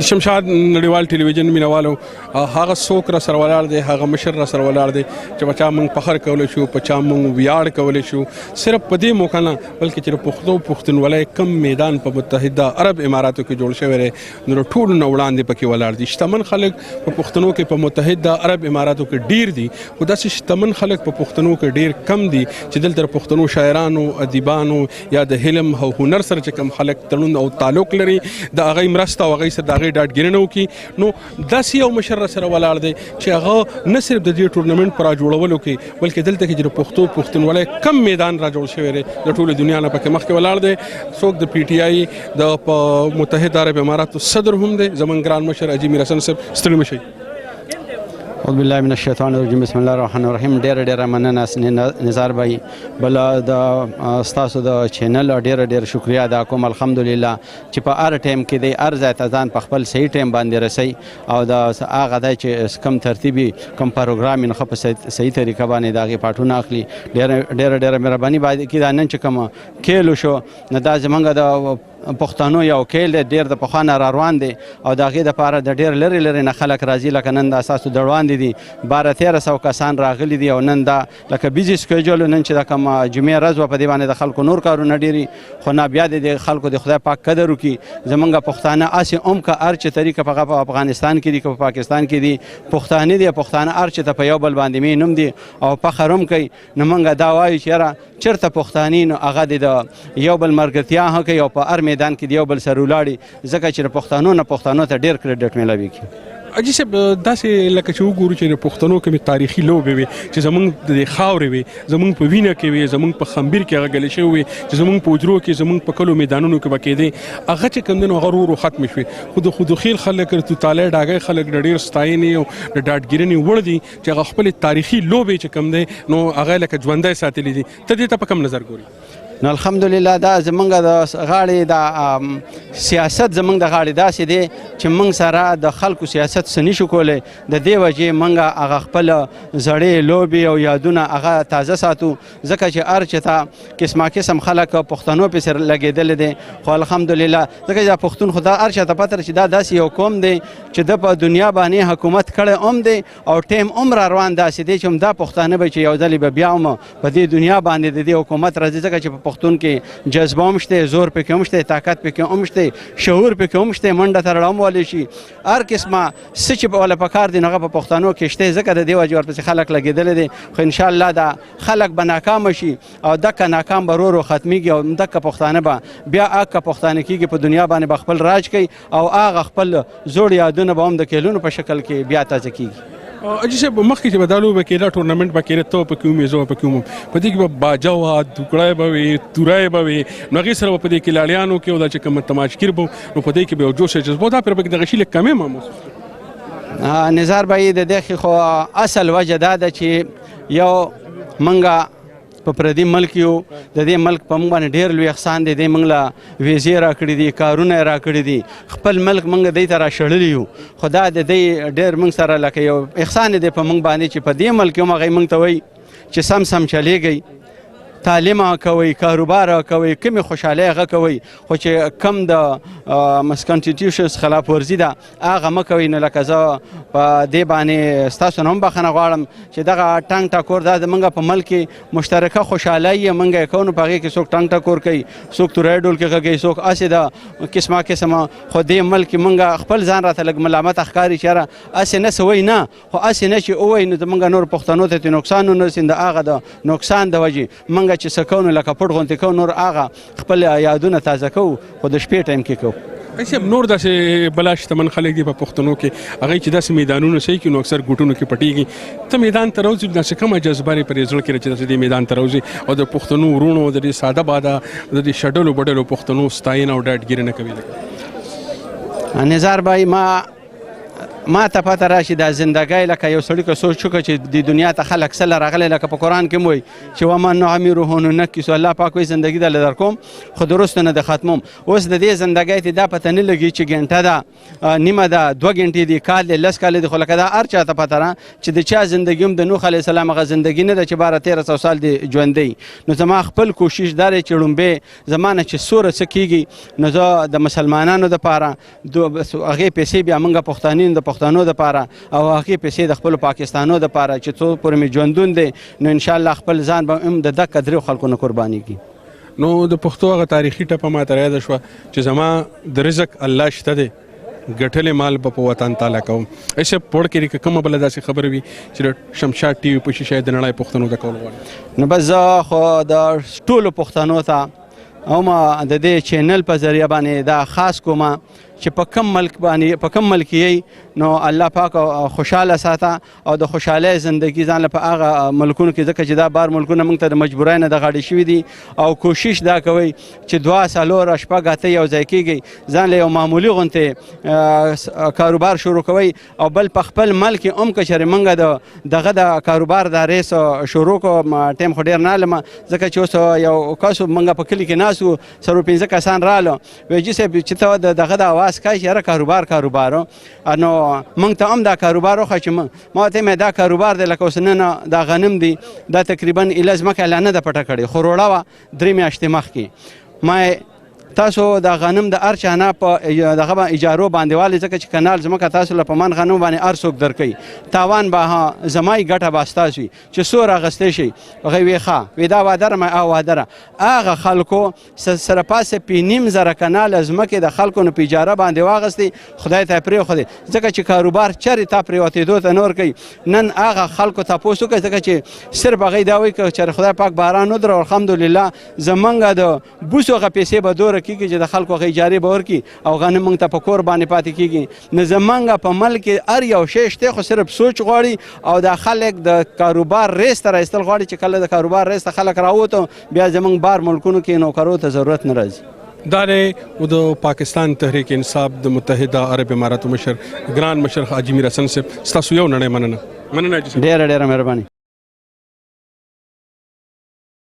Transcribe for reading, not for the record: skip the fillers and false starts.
شمشاد نړیوال ټلویزیون مینوالو هغه څوک را سره ولاړ دی، هغه مشر را سره ولاړ دی چې په چا موږ فخر کولی شو، په چا موږ ویاړ کولی شو. صرف په دې موقع نه بلکې چې د پښتو پښتونولۍ کم میدان په متحده عرب اماراتو کې جوړ شوی دی نو د ټولو نه وړاندې پکې ولاړ دي. شتمن خلک په پښتنو کې په متحده عرب اماراتو کې ډیر دي، خو داسې شتمن خلک په پښتنو کې ډیر کم دي چې دلته د پښتنو شاعرانو، ادیبانو یا د علم او هنر سره چې کوم خلک تړون او تعلق لري د هغوی مرسته او هغوی سره د هغوی ډاډګیرنه وکړي. نو داسې یو مشر سره ولاړ دی چې هغه نه صرف د دې ټورنمنټ په راجوړولو کې بلکې دلته کې چې د پښتو پښتونولۍ کم میدان را جوړ شوی دی د ټولو دنیا نه پکې مخکې ولاړ دی. څوک د پی ټی آی د متحده عرب اماراتو صدر هم دی، زموږ ګران مشر حاجي میر حسن صاحب. ستړي مه شئ. اعوذ بالله من الشیطان الرجیم، بسم الله الرحمن الرحیم. ډیره مننه نزار بھائی، بل د ستاسو د چینل ډیره شکریا ادا کوم. الحمدلله چې په هر ټایم کې دی هر ځای ته ځان په خپل صحیح ټایم باندې رسي او د هغه دی چې کم ترتیبي کم پروګرام یې په صحیح طریقه باندې د هغې پاټونه اخلي. ډیره مهرباني باید کړي. دا نن چې کوم کیلو شو نو دا زمونږ د پښتنو یو کیل دی، ډېر د پخوا نه را روان دی او د هغې دپاره د ډېر لرې نه خلک راځي. لکه نن دا ستاسو د وړاندې دي 12-1300 کسان راغلي دي او نن دا لکه بیزي سکیجول نن چې دا کوم جمعې ورځ وه په دې باندې د خلکو نور کارونه ډېري، خو نه بیا د خلکو د خدای پاک قدر وکړي. زمونږ پښتانه هسې هم که هر چې طریقه په افغانستان کې دي که په پاکستان کې دي پښتانه دي، پښتانه هر چې ته په یو بل باندې مې نوم دي او فخر هم کوي. نو موږ دا وایو چې یاره چېرته پښتاني نو هغه د یو بل ملګرتیا هم کوي او په هر میدان کې د یو بل سره ولاړي، ځکه چې د پښتنو نه پښتنو ته ډېر کریډټ میلاویږي. حاجي صاحب داسې لکه چې وګورو چې د پښتنو کومې تاریخي لوبې وي چې زموږ د خاورې وي، زموږ په وینه کې وي، زموږ په خمبیر کې هغه ګلې شوي وي چې زموږ په حجرو کې زموږ په کلو میدانونو کې به کېدې، هغه چې کوم دی نو هغه ورو ورو ختمې شوې. خو د خودخیل خلک، توتالی ډاګی خلک د ډېر ستاینې او د ډاډګیرنې وړ دي چې هغه خپلې تاریخي لوبې چې کوم دی نو هغه لکه ژوندی ساتلي دي. ته دې ته په کوم نظر ګوري؟ نو الحمدلله دا زمونږ د غاړې د سیاست زمونږ د غاړې داسې دی چې موږ سره د خلکو سیاست څه نشو کولی. د دې وجې موږ هغه خپل زړې لوبې او یادونه هغه تازه ساتو، ځکه چې هر چې ته قسم خلک پښتنو پسې لګېدلی دی. خو الحمدلله ځکه چې دا پښتون خو دا هر چا ته پته چې دا داسې یو قوم دی چې د په دنیا باندې حکومت کړی هم دی او ټیم هم را روان داسې دی چې هم دا پښتانه به چې یو ځلې به بیا هم په دې دنیا باندې د دې حکومت راځي، ځکه چې پښتون کې جذبه هم شته، زور پکې هم شته، طاقت پکې هم شته، شعور پکې هم شته، منډه ته رړه هم ولی شي، هر قسمه څه چې وله پکار دي نو هغه په پښتنو کې شته. ځکه د دې وجې ورپسې خلک لګېدلی دي. خو انشاءالله دا خلک به ناکامه شي او دکه ناکام به ورو ختمیږي او دکه پښتانه به بیا هغه پښتانه کېږي په دنیا باندې به خپل راج کوي او هغه خپل زوړ یادونه به هم د کیلونو په شکل کې بیا تازه کېږي. حاجي صاحب مخکې چې به دا لوبه کېده ټورنمنټ به کېده، ته پکې ومې زه به پکې وم، په دې کې به باجه وه، دوکړی به وي، توری به وي، نو هغې سره به په دې کې لاړیانو کې او دا چې کوم تماشګیر به نو په دې کې به یو جوش جذبه دا پرې پکې دغه شي لږ کمې محسوس. نزار بھائی د دې خو اصل وجه دا ده چې یو موږ په پردي ملک یو، د دې ملک په موږ باندې ډېر لوی احسان دی. دی موږ له ویزې راکړي دي، کارونه یې راکړي دي، خپل ملک موږ دی ته راشړلي یو. خو دا د دی ډېر موږ سره لکه یو احسان دی په موږ باندې چې په دې ملک هم هغوی موږ ته وایي چې سم چلیږئ، تعلیم کوئ، کاروبار کوئ، کومې خوشحالۍ هغه کوئ، خو چې کم د مسکنسټیټیوشنز خلاف ورزي ده هغه مه کوئ. نو لکه زه په دې باندې ستاسو نه هم بخښنه غواړم چې دغه ټنګ ټاکور دا زموږ په ملک کې مشترکه خوشحالۍ یې موږ یې کوو. نو په هغې کې څوک ټنګ ټاکور کوي، څوک توری ډول کې غږوي، څوک هسې د قسمه خو دې ملک کې موږ خپل ځان راته لږ ملامت ښکاري چې یاره هسې نه څه وایي، نه خو هسې نه چې ووایي نو زموږ نور پښتنو ته نقصان ونه رسي. د هغه د نقصان د وجې موږ چې څه کوو نو لکه پټ غوندې کوو، نور هغه خپل یادونه تازه کوو خو د شپې ټایم کې کوو. صاحب نور داسې بلا شتمن خلک دي په پښتنو کې هغوی چې داسې میدانونه صحیح کړي نو اکثر ګوټونو کې پټېږي. ته میدان ته راوځي داسې کومه جذبه یې پرې زړه کې چې داسې دې میدان ته راوځي او د پښتنو وروڼو د دې ساده باده د دې شډلو بډلو پښتنو ستاینه او ډاډګیرنه کوي؟ نزار بھائی ما ما ته پته راشي دا زندګۍ لکه یو سړي که سوچ وکړه چې د دنیا ته خلک سله راغلی لکه په قرآن کې مو وایي چې ومن نعمره ننکسو الله پاک وایي زندګي دله درکوم خو د وروسته نه د ختموم. اوس د دې زندګۍ ته دا پته نه لګي چې ګنټه ده نیمه ده 2 ګنټې دي کال دی 10 کال دي خو لکه دا هر چا ته پته ده چې د چا زندګي هم د نوح علیه السلام هغه زندګي نه ده چې 1200 سال دی ژوندی. نو زما خپل کوشش دا دی چې لومبې زما نه چې څوره څه کېږي نو زه د مسلمانانو دپاره هغې پیسې بیا موږ پښتانین د پښتنو دپاره او هغې پیسې د خپلو پاکستانو دپاره چې څو پورې مې ژوندون دی نو انشاءالله خپل ځان به هم د دقه دریو خلکو نه قربانېږي. نو د پښتو هغه تاریخي ټپه ماته یاده شوه چې زما د رزق الله شته دی ګټلې مال به په وطن تعالی کوم. ایسه پوړ کې که کومه بله داسې خبره وي چې د شمشاد ټي وي په شیشه د نړۍ پښتنو ته کول غواړم نو بس زه خو د ټولو پښتنو ته او ما د دې چینل په ذریعه باندې دا خاص کومه چې په کم ملک یې نو الله پاک خوشحاله ساته او د خوشحالۍ زندگی ځان له په هغه ملکونو کې ځکه چې دا بار ملکونه موږ ته د مجبورۍ نه د غاړې شوي دي او کوشش دا کوئ چې 2 څلور شپږ اته یو ځای کېږئ ځان له یو معمولي غوندې کاروبار شروع کوئ او بل په خپل ملک هم که چېرې موږ دغه د کاروبار دا ریس شروع کړو ټایم خو ډېر نه لمه ځکه چې اوس یو کس موږ په کلي کې ناست وو 15 کسان راغلو وایي جي صاحب چې ته دغه د آواز کوي چې یاره کاروبار نو موږ ته هم دا کاروبار وښه چې ما ته مې دا کاروبار دی لکه اوس نن دا غنم دی دا تقریبا ایله ځمکه لا نه ده پټه کړې خو روړه وه 3 میاشتې مخکې ما تاسو دا غنم د هر چا نه په دغه اجارو باندې والي ځکه چې کنال ځمکه تاسو له په من غنم باندې هر څوک درکوي تاوان به زمای ګټه به ستاسو وي چې څو راغستی شي هغوی ویې ښه وی دا وادره مې او وادره هغه خلکو سره پاسه 5,500 کناله ځمکې د خلکو نه په اجاره باندې واغستې خدای ته یې پرېښودې ځکه چې کاروبار چرې تا پرېوتېدو ته نه ورکوي نن هغه خلکو تپوس وکړئ ځکه چې صرف هغوی دا وایي که چېرې خدای پاک باران ودرو الحمدلله زمونږ د بوسو هغه پیسې به دوره کېږي چې د خلکو هغه اجارې به ورکړي او غنم موږ ته په کور باندې پاتې کېږي نو زمونږ په ملک کې هر یو شی شته خو صرف سوچ غواړي او دا خلک د کاروبار ریس ته رایستل غواړي چې کله د کاروبار ریس ته خلک راووتو بیا زمونږ بار ملکونو کې نوکرو ته ضرورت نه راځي. دا دی د پاکستان تحریک انصاف د متحده عرب اماراتو مشر ګران مشر حاجي میر حسن صاحب ستاسو یو نړۍ مننه ډېره مهرباني.